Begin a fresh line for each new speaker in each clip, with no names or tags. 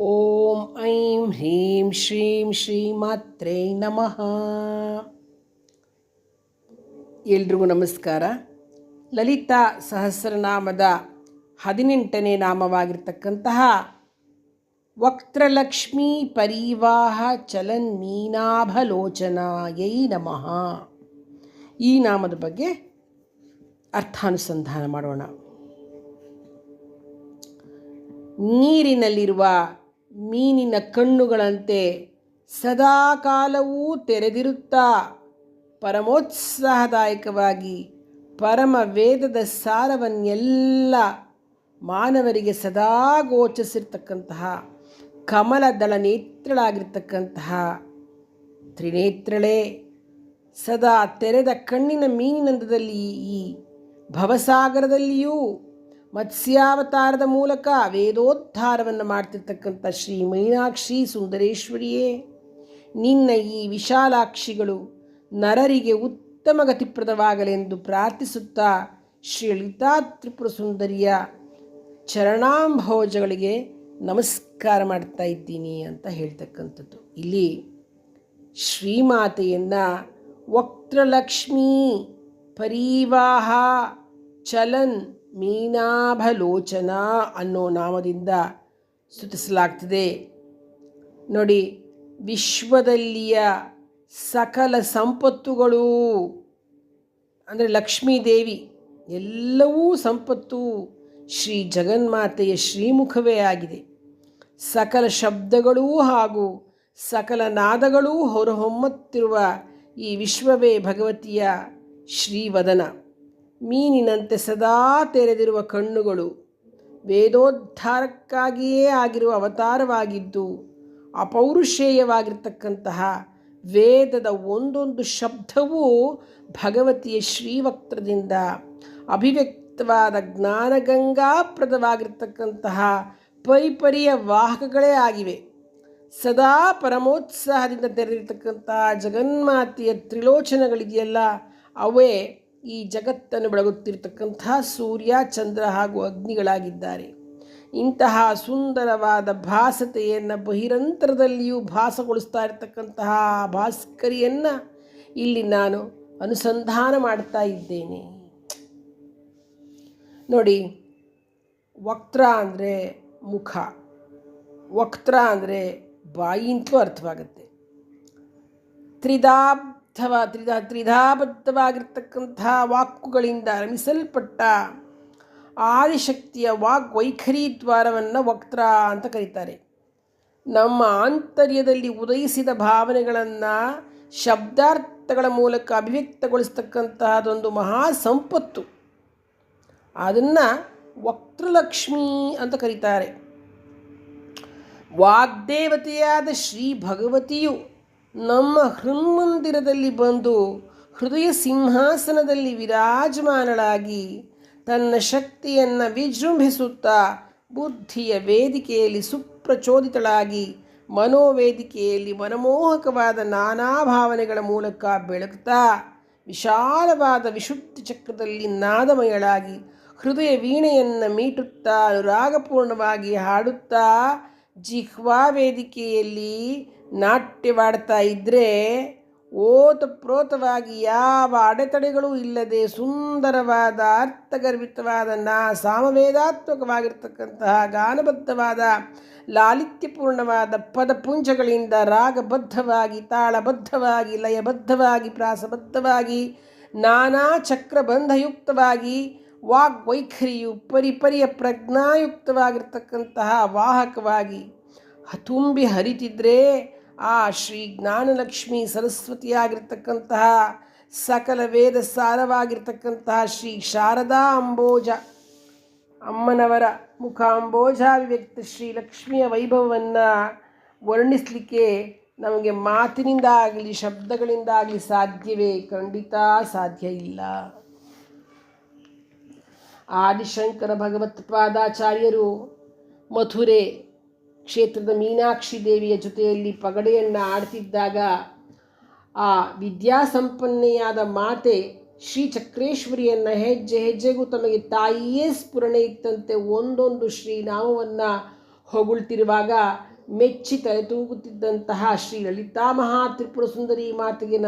ಓಂ ಐಂ ಹ್ರೀಂ ಶ್ರೀಂ ಶ್ರೀಮಾತ್ರೇ ನಮಃ. ಎಲ್ರಿಗೂ ನಮಸ್ಕಾರ. ಲಲಿತಾ ಸಹಸ್ರನಾಮದ 18ನೇ ನಾಮವಾಗಿರ್ತಕ್ಕಂತಹ ವಕ್ತ್ರಲಕ್ಷ್ಮೀ ಪರಿವಾಹ ಚಲನ್ಮೀನಾಭಲೋಚನಾಯೈ ನಮಃ. ಈ ನಾಮದ ಬಗ್ಗೆ ಅರ್ಥಾನುಸಂಧಾನ ಮಾಡೋಣ. ನೀರಿನಲ್ಲಿರುವ ಮೀನಿನ ಕಣ್ಣುಗಳಂತೆ ಸದಾಕಾಲವೂ ತೆರೆದಿರುತ್ತಾ ಪರಮೋತ್ಸಾಹದಾಯಕವಾಗಿ ಪರಮ ವೇದದ ಸಾರವನ್ನೆಲ್ಲ ಮಾನವರಿಗೆ ಸದಾ ಗೋಚರಿಸಿರ್ತಕ್ಕಂತಹ ಕಮಲದಳ ನೇತ್ರಳಾಗಿರ್ತಕ್ಕಂತಹ ತ್ರಿನೇತ್ರಳೇ ಸದಾ ತೆರೆದ ಕಣ್ಣಿನ ಮೀನಿನಂದದಲ್ಲಿ ಈ ಭವಸಾಗರದಲ್ಲಿಯೂ ಮತ್ಸ್ಯಾವತಾರದ ಮೂಲಕ ವೇದೋದ್ಧಾರವನ್ನು ಮಾಡ್ತಿರ್ತಕ್ಕಂಥ ಶ್ರೀ ಮೀನಾಕ್ಷಿ ಸುಂದರೇಶ್ವರಿಯೇ, ನಿನ್ನ ಈ ವಿಶಾಲಾಕ್ಷಿಗಳು ನರರಿಗೆ ಉತ್ತಮ ಗತಿಪ್ರದವಾಗಲೆಂದು ಪ್ರಾರ್ಥಿಸುತ್ತಾ ಶ್ರೀ ಲಲಿತಾ ತ್ರಿಪುರ ಸುಂದರಿಯ ಚರಣಾಂಭೋಜಗಳಿಗೆ ನಮಸ್ಕಾರ ಮಾಡ್ತಾ ಇದ್ದೀನಿ ಅಂತ ಹೇಳ್ತಕ್ಕಂಥದ್ದು. ಇಲ್ಲಿ ಶ್ರೀಮಾತೆಯನ್ನು ವಕ್ತ್ರಲಕ್ಷ್ಮೀ ಪರಿವಾಹ ಚಲನ್ ಮೀನಾಭಲೋಚನ ಅನ್ನೋ ನಾಮದಿಂದ ಸ್ತುತಿಸಲಾಗ್ತದೆ. ನೋಡಿ, ವಿಶ್ವದಲ್ಲಿಯ ಸಕಲ ಸಂಪತ್ತುಗಳು ಅಂದರೆ ಲಕ್ಷ್ಮೀದೇವಿ ಎಲ್ಲವೂ ಸಂಪತ್ತು ಶ್ರೀ ಜಗನ್ಮಾತೆಯ ಶ್ರೀಮುಖವೇ ಆಗಿದೆ. ಸಕಲ ಶಬ್ದಗಳೂ ಹಾಗೂ ಸಕಲ ನಾದಗಳೂ ಹೊರಹೊಮ್ಮುತ್ತಿರುವ ಈ ವಿಶ್ವವೇ ಭಗವತಿಯ ಶ್ರೀವದನ. ಮೀನಿನಂತೆ ಸದಾ ತೆರೆದಿರುವ ಕಣ್ಣುಗಳು ವೇದೋದ್ಧಾರಕ್ಕಾಗಿಯೇ ಆಗಿರುವ ಅವತಾರವಾಗಿದ್ದು ಅಪೌರುಷೇಯವಾಗಿರ್ತಕ್ಕಂತಹ ವೇದದ ಒಂದೊಂದು ಶಬ್ದವೂ ಭಗವತಿಯ ಶ್ರೀವಕ್ತ್ರದಿಂದ ಅಭಿವ್ಯಕ್ತವಾದ ಜ್ಞಾನಗಂಗಾಪ್ರದವಾಗಿರ್ತಕ್ಕಂತಹ ಪರಿಪರಿಯ ವಾಹಕಗಳೇ ಆಗಿವೆ. ಸದಾ ಪರಮೋತ್ಸಾಹದಿಂದ ತೆರೆದಿರ್ತಕ್ಕಂತಹ ಜಗನ್ಮಾತೆಯ ತ್ರಿಲೋಚನಗಳಿದೆಯಲ್ಲ, ಅವೇ ಈ ಜಗತ್ತನ್ನು ಬೆಳಗುತ್ತಿರ್ತಕ್ಕಂತಹ ಸೂರ್ಯ, ಚಂದ್ರ ಹಾಗೂ ಅಗ್ನಿಗಳಾಗಿದ್ದಾರೆ. ಇಂತಹ ಸುಂದರವಾದ ಭಾಸತೆಯನ್ನು ಬಹಿರಂತರದಲ್ಲಿಯೂ ಭಾಸಗೊಳಿಸ್ತಾ ಇರತಕ್ಕಂತಹ ಭಾಸ್ಕರಿಯನ್ನು ಇಲ್ಲಿ ನಾನು ಅನುಸಂಧಾನ ಮಾಡ್ತಾ ಇದ್ದೇನೆ. ನೋಡಿ, ವಕ್ತ್ರ ಅಂದರೆ ಮುಖ, ವಕ್ತ್ರ ಅಂದರೆ ಬಾಯಿ ಅಂತಲೂ ಅರ್ಥವಾಗುತ್ತೆ. ತ್ರಿಧಾಬದ್ಧವಾಗಿರ್ತಕ್ಕಂಥ ವಾಕ್ಕುಗಳಿಂದ ರಮಿಸಲ್ಪಟ್ಟ ಆದಿಶಕ್ತಿಯ ವಾಗ್ವೈಖರಿ ದ್ವಾರವನ್ನು ವಕ್ತ್ರ ಅಂತ ಕರೀತಾರೆ. ನಮ್ಮ ಆಂತರ್ಯದಲ್ಲಿ ಉದಯಿಸಿದ ಭಾವನೆಗಳನ್ನು ಶಬ್ದಾರ್ಥಗಳ ಮೂಲಕ ಅಭಿವ್ಯಕ್ತಗೊಳಿಸ್ತಕ್ಕಂತಹದೊಂದು ಮಹಾ ಸಂಪತ್ತು. ಅದನ್ನು ವಕ್ತ್ರಲಕ್ಷ್ಮಿ ಅಂತ ಕರೀತಾರೆ. ವಾಗ್ದೇವತೆಯಾದ ಶ್ರೀ ಭಗವತಿಯು ನಮ್ಮ ಹೃನ್ಮಂದಿರದಲ್ಲಿ ಬಂದು ಹೃದಯ ಸಿಂಹಾಸನದಲ್ಲಿ ವಿರಾಜಮಾನಳಾಗಿ ತನ್ನ ಶಕ್ತಿಯನ್ನು ವಿಜೃಂಭಿಸುತ್ತಾ ಬುದ್ಧಿಯ ವೇದಿಕೆಯಲ್ಲಿ ಸುಪ್ರಚೋದಿತಳಾಗಿ ಮನೋವೇದಿಕೆಯಲ್ಲಿ ಮನಮೋಹಕವಾದ ನಾನಾ ಭಾವನೆಗಳ ಮೂಲಕ ಬೆಳಗುತ್ತಾ ವಿಶಾಲವಾದ ವಿಶುದ್ಧ ಚಕ್ರದಲ್ಲಿ ನಾದಮಯಳಾಗಿ ಹೃದಯ ವೀಣೆಯನ್ನು ಮೀಟುತ್ತಾ ಅನುರಾಗಪೂರ್ಣವಾಗಿ ಹಾಡುತ್ತಾ ಜಿಹ್ವಾ ವೇದಿಕೆಯಲ್ಲಿ ನಾಟ್ಯವಾಡ್ತಾ ಇದ್ದರೆ ಓತಪ್ರೋತವಾಗಿ ಯಾವ ಅಡೆತಡೆಗಳೂ ಇಲ್ಲದೆ ಸುಂದರವಾದ ಅರ್ಥಗರ್ಭಿತವಾದ ಸಾಮವೇದಾತ್ಮಕವಾಗಿರ್ತಕ್ಕಂತಹ ಗಾನಬದ್ಧವಾದ ಲಾಲಿತ್ಯಪೂರ್ಣವಾದ ಪದಪುಂಜಗಳಿಂದ ರಾಗಬದ್ಧವಾಗಿ, ತಾಳಬದ್ಧವಾಗಿ, ಲಯಬದ್ಧವಾಗಿ, ಪ್ರಾಸಬದ್ಧವಾಗಿ, ನಾನಾ ಚಕ್ರಬಂಧಯುಕ್ತವಾಗಿ ವಾಗ್ವೈಖರಿಯು ಪರಿಪರಿಯ ಪ್ರಜ್ಞಾಯುಕ್ತವಾಗಿರ್ತಕ್ಕಂತಹ ವಾಹಕವಾಗಿ ತುಂಬಿ ಹರಿತಿದ್ರೆ ಆ ಶ್ರೀ ಜ್ಞಾನಲಕ್ಷ್ಮಿ ಸರಸ್ವತಿಯಾಗಿರ್ತಕ್ಕಂತಹ ಸಕಲ ವೇದ ಸಾರವಾಗಿರ್ತಕ್ಕಂತಹ ಶ್ರೀ ಶಾರದಾ ಅಂಬೋಜ ಅಮ್ಮನವರ ಮುಖಾಂಬೋಜಾಭಿವ್ಯಕ್ತ ಶ್ರೀ ಲಕ್ಷ್ಮಿಯ ವೈಭವವನ್ನು ವರ್ಣಿಸಲಿಕ್ಕೆ ನಮಗೆ ಮಾತಿನಿಂದ ಆಗಲಿ ಶಬ್ದಗಳಿಂದಾಗಲಿ ಸಾಧ್ಯವೇ? ಖಂಡಿತ ಸಾಧ್ಯ ಇಲ್ಲ. ಆದಿಶಂಕರ ಭಗವತ್ಪಾದಾಚಾರ್ಯರು ಮಥುರೆ ಕ್ಷೇತ್ರದ ಮೀನಾಕ್ಷಿ ದೇವಿಯ ಜೊತೆಯಲ್ಲಿ ಪಗಡೆಯನ್ನು ಆಡ್ತಿದ್ದಾಗ ಆ ವಿದ್ಯಾಸಂಪನ್ನೆಯಾದ ಮಾತೆ ಶ್ರೀ ಚಕ್ರೇಶ್ವರಿಯನ್ನು ಹೆಜ್ಜೆ ಹೆಜ್ಜೆಗೂ ತಮಗೆ ತಾಯಿಯೇ ಸ್ಫುರಣೆ ಇತ್ತಂತೆ ಒಂದೊಂದು ಶ್ರೀನಾಮವನ್ನು ಹೊಗಳ್ತಿರುವಾಗ ಮೆಚ್ಚಿ ತಲೆ ತೂಗುತ್ತಿದ್ದಂತಹ ಶ್ರೀ ಲಲಿತಾ ಮಹಾ ತ್ರಿಪುರ ಸುಂದರಿ ಮಾತೆಗೆ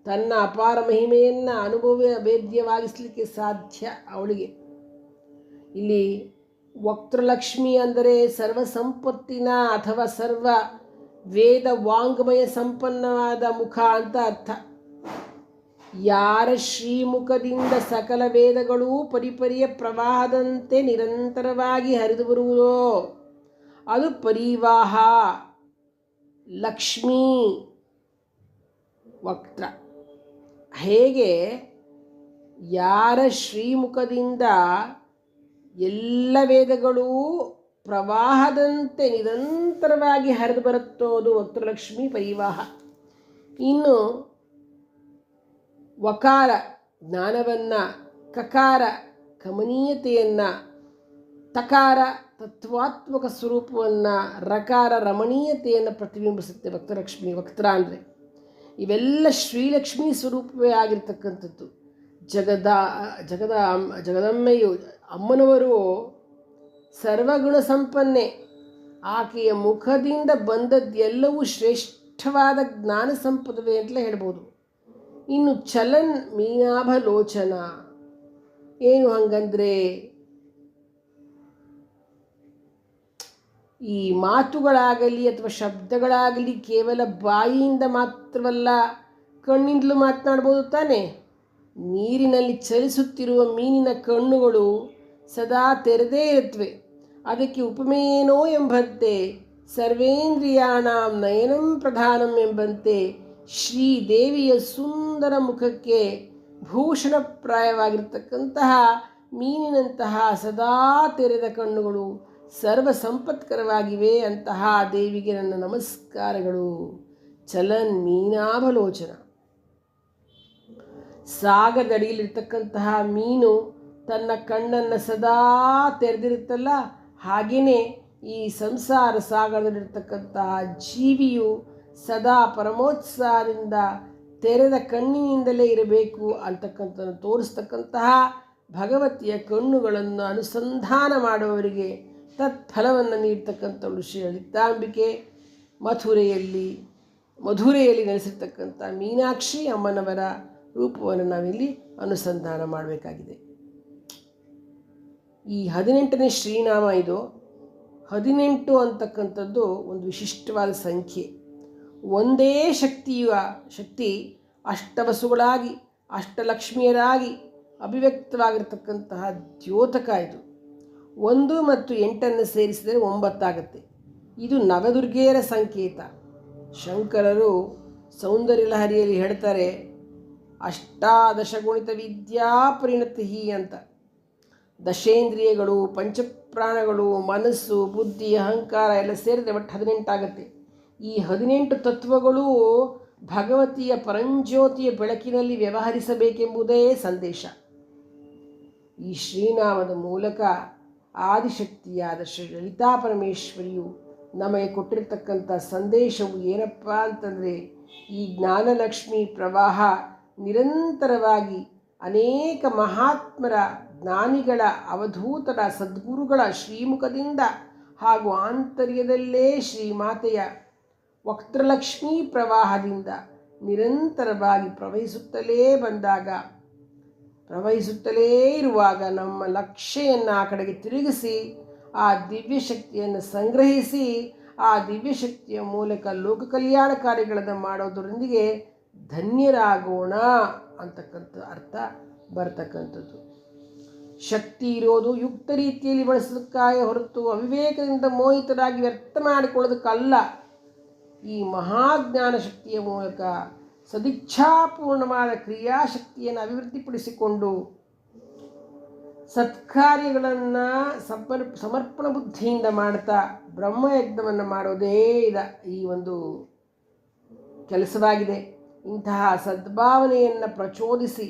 ತನ್ನ ಅಪಾರ ಮಹಿಮೆಯನ್ನು ಅನುಭವ ವೇದ್ಯವಾಗಿಸಲಿಕ್ಕೆ ಸಾಧ್ಯ ಅವಳಿಗೆ. ಇಲ್ಲಿ ವಕ್ತೃಲಕ್ಷ್ಮಿ ಅಂದರೆ ಸರ್ವ ಸಂಪತ್ತಿನ ಅಥವಾ ಸರ್ವ ವೇದ ವಾಂಗ್ಮಯ ಸಂಪನ್ನವಾದ ಮುಖ ಅಂತ ಅರ್ಥ. ಯಾರ ಶ್ರೀಮುಖದಿಂದ ಸಕಲ ವೇದಗಳೂ ಪರಿಪರಿಯ ಪ್ರವಾಹದಂತೆ ನಿರಂತರವಾಗಿ ಹರಿದು ಬರುವುದೋ ಅದು ಪರಿವಾಹ ಲಕ್ಷ್ಮೀ ವಕ್ತ್ರ. ಹೇಗೆ ಯಾರ ಶ್ರೀಮುಖದಿಂದ ಎಲ್ಲ ವೇದಗಳೂ ಪ್ರವಾಹದಂತೆ ನಿರಂತರವಾಗಿ ಹರಿದು ಬರುತ್ತೋ ಅದು ವಕ್ತೃಲಕ್ಷ್ಮಿ ಪರಿವಾಹ. ಇನ್ನು ವಕಾರ ಜ್ಞಾನವನ್ನು, ಕಕಾರ ಕಮನೀಯತೆಯನ್ನು, ತಕಾರ ತತ್ವಾತ್ಮಕ ಸ್ವರೂಪವನ್ನು, ರಕಾರ ರಮಣೀಯತೆಯನ್ನು ಪ್ರತಿಬಿಂಬಿಸುತ್ತೆ ವಕ್ತಲಕ್ಷ್ಮಿ. ವಕ್ತ್ರ ಅಂದರೆ ಇವೆಲ್ಲ ಶ್ರೀಲಕ್ಷ್ಮೀ ಸ್ವರೂಪವೇ ಆಗಿರ್ತಕ್ಕಂಥದ್ದು. ಜಗದಮ್ಮೆಯು ಅಮ್ಮನವರು ಸರ್ವಗುಣ ಸಂಪನ್ನೆ. ಆಕೆಯ ಮುಖದಿಂದ ಬಂದದ್ದೆಲ್ಲವೂ ಶ್ರೇಷ್ಠವಾದ ಜ್ಞಾನ ಸಂಪದವೇ ಅಂತಲೇ ಹೇಳ್ಬೋದು. ಇನ್ನು ಚಲನ್ ಮೀನಾಭಲೋಚನ ಏನು ಹಂಗಂದರೆ, ಈ ಮಾತುಗಳಾಗಲಿ ಅಥವಾ ಶಬ್ದಗಳಾಗಲಿ ಕೇವಲ ಬಾಯಿಯಿಂದ ಮಾತ್ರವಲ್ಲ, ಕಣ್ಣಿಂದಲೂ ಮಾತನಾಡ್ಬೋದು ತಾನೆ. ನೀರಿನಲ್ಲಿ ಚಲಿಸುತ್ತಿರುವ ಮೀನಿನ ಕಣ್ಣುಗಳು ಸದಾ ತೆರೆದೇ ಇರುತ್ತವೆ. ಅದಕ್ಕೆ ಉಪಮೇಯೇನೋ ಎಂಬಂತೆ ಸರ್ವೇಂದ್ರಿಯಾಣಂ ನಯನಂ ಪ್ರಧಾನಂ ಎಂಬಂತೆ ಶ್ರೀದೇವಿಯ ಸುಂದರ ಮುಖಕ್ಕೆ ಭೂಷಣಪ್ರಾಯವಾಗಿರ್ತಕ್ಕಂತಹ ಮೀನಿನಂತಹ ಸದಾ ತೆರೆದ ಕಣ್ಣುಗಳು ಸರ್ವ ಸಂಪತ್ಕರವಾಗಿವೆ. ಅಂತಹ ದೇವಿಗೆ ನನ್ನ ನಮಸ್ಕಾರಗಳು. ಚಲನ್ ಮೀನಾಭಲೋಚನ. ಸಾಗರದಡಿಯಲ್ಲಿರ್ತಕ್ಕಂತಹ ಮೀನು ತನ್ನ ಕಣ್ಣನ್ನು ಸದಾ ತೆರೆದಿರುತ್ತಲ್ಲ, ಹಾಗೆಯೇ ಈ ಸಂಸಾರ ಸಾಗರದಲ್ಲಿರ್ತಕ್ಕಂತಹ ಜೀವಿಯು ಸದಾ ಪರಮೋತ್ಸಾಹದಿಂದ ತೆರೆದ ಕಣ್ಣಿನಿಂದಲೇ ಇರಬೇಕು ಅಂತಕ್ಕಂಥನ್ನು ತೋರಿಸ್ತಕ್ಕಂತಹ ಭಗವತಿಯ ಕಣ್ಣುಗಳನ್ನು ಅನುಸಂಧಾನ ಮಾಡುವವರಿಗೆ ತತ್ಫಲವನ್ನು ನೀಡ್ತಕ್ಕಂಥವಳು ಶ್ರೀ ಲಲಿತಾಂಬಿಕೆ. ಮಧುರೆಯಲ್ಲಿ ನೆಲೆಸಿರ್ತಕ್ಕಂಥ ಮೀನಾಕ್ಷಿ ಅಮ್ಮನವರ ರೂಪವನ್ನು ನಾವಿಲ್ಲಿ ಅನುಸಂಧಾನ ಮಾಡಬೇಕಾಗಿದೆ. ಈ 18ನೇ ಶ್ರೀನಾಮ ಇದು. 18 ಅಂತಕ್ಕಂಥದ್ದು ಒಂದು ವಿಶಿಷ್ಟವಾದ ಸಂಖ್ಯೆ. ಒಂದೇ ಶಕ್ತಿ ಅಷ್ಟವಸುಗಳಾಗಿ ಅಷ್ಟಲಕ್ಷ್ಮಿಯರಾಗಿ ಅಭಿವ್ಯಕ್ತವಾಗಿರ್ತಕ್ಕಂತಹ ದ್ಯೋತಕ ಇದು. 1 ಮತ್ತು 8 ಸೇರಿಸಿದರೆ 9 ಆಗುತ್ತೆ. ಇದು ನವದುರ್ಗೆಯರ ಸಂಕೇತ. ಶಂಕರರು ಸೌಂದರ್ಯ ಲಹರಿಯಲ್ಲಿ ಹೇಳ್ತಾರೆ, ಅಷ್ಟಾದಶಗುಣಿತ ವಿದ್ಯಾ ಪರಿಣತಿ ಅಂತ. ದಶೇಂದ್ರಿಯಗಳು, ಪಂಚಪ್ರಾಣಗಳು, ಮನಸ್ಸು, ಬುದ್ಧಿ, ಅಹಂಕಾರ ಎಲ್ಲ ಸೇರಿದರೆ ಒಟ್ಟು 18 ಆಗುತ್ತೆ. ಈ 18 ತತ್ವಗಳು ಭಗವತಿಯ ಪರಂಜ್ಯೋತಿಯ ಬೆಳಕಿನಲ್ಲಿ ವ್ಯವಹರಿಸಬೇಕೆಂಬುದೇ ಸಂದೇಶ. ಈ ಶ್ರೀನಾಮದ ಮೂಲಕ ಆದಿಶಕ್ತಿಯಾದ ಶ್ರೀ ಲಲಿತಾ ಪರಮೇಶ್ವರಿಯು ನಮಗೆ ಕೊಟ್ಟಿರ್ತಕ್ಕಂಥ ಸಂದೇಶವು ಏನಪ್ಪ ಅಂತಂದರೆ, ಈ ಜ್ಞಾನಲಕ್ಷ್ಮಿ ಪ್ರವಾಹ ನಿರಂತರವಾಗಿ ಅನೇಕ ಮಹಾತ್ಮರ, ಜ್ಞಾನಿಗಳ, ಅವಧೂತರ, ಸದ್ಗುರುಗಳ ಶ್ರೀಮುಖದಿಂದ ಹಾಗೂ ಆಂತರ್ಯದಲ್ಲೇ ಶ್ರೀಮಾತೆಯ ವಕ್ತೃಲಕ್ಷ್ಮೀ ಪ್ರವಾಹದಿಂದ ನಿರಂತರವಾಗಿ ಪ್ರವಹಿಸುತ್ತಲೇ ಇರುವಾಗ ನಮ್ಮ ಲಕ್ಷ್ಯವನ್ನು ಆ ಕಡೆಗೆ ತಿರುಗಿಸಿ ಆ ದಿವ್ಯಶಕ್ತಿಯನ್ನು ಸಂಗ್ರಹಿಸಿ ಆ ದಿವ್ಯಶಕ್ತಿಯ ಮೂಲಕ ಲೋಕ ಕಲ್ಯಾಣ ಕಾರ್ಯಗಳನ್ನು ಮಾಡೋದರೊಂದಿಗೆ ಧನ್ಯರಾಗೋಣ ಅಂತಕ್ಕಂಥ ಅರ್ಥ ಬರ್ತಕ್ಕಂಥದ್ದು. ಶಕ್ತಿ ಇರೋದು ಯುಕ್ತ ರೀತಿಯಲ್ಲಿ ಬಳಸೋದಕ್ಕಾಗಿ ಹೊರತು ಅವಿವೇಕದಿಂದ ಮೋಹಿತರಾಗಿ ವ್ಯರ್ಥ ಮಾಡಿಕೊಳ್ಳೋದಕ್ಕಲ್ಲ. ಈ ಮಹಾಜ್ಞಾನ ಶಕ್ತಿಯ ಮೂಲಕ ಸದಿಚ್ಛಾಪೂರ್ಣವಾದ ಕ್ರಿಯಾಶಕ್ತಿಯನ್ನು ಅಭಿವೃದ್ಧಿಪಡಿಸಿಕೊಂಡು ಸತ್ಕಾರ್ಯಗಳನ್ನು ಸಮರ್ಪಣ ಬುದ್ಧಿಯಿಂದ ಮಾಡ್ತಾ ಬ್ರಹ್ಮಯಜ್ಞವನ್ನು ಮಾಡೋದೇ ಈ ಒಂದು ಕೆಲಸವಾಗಿದೆ. ಇಂತಹ ಸದ್ಭಾವನೆಯನ್ನು ಪ್ರಚೋದಿಸಿ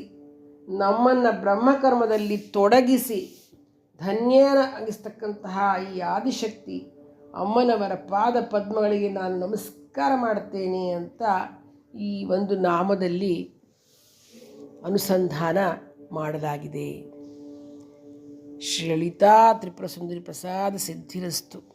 ನಮ್ಮನ್ನು ಬ್ರಹ್ಮಕರ್ಮದಲ್ಲಿ ತೊಡಗಿಸಿ ಧನ್ಯರಾಗಿಸ್ತಕ್ಕಂತಹ ಈ ಆದಿಶಕ್ತಿ ಅಮ್ಮನವರ ಪಾದ ಪದ್ಮಗಳಿಗೆ ನಾನು ನಮಸ್ಕಾರ ಮಾಡುತ್ತೇನೆ ಅಂತ ಈ ಒಂದು ನಾಮದಲ್ಲಿ ಅನುಸಂಧಾನ ಮಾಡಲಾಗಿದೆ. ಶ್ರೀ ಲಲಿತಾ ತ್ರಿಪುರ ಸುಂದರಿ ಪ್ರಸಾದ ಸಿದ್ಧಿರಸ್ತು.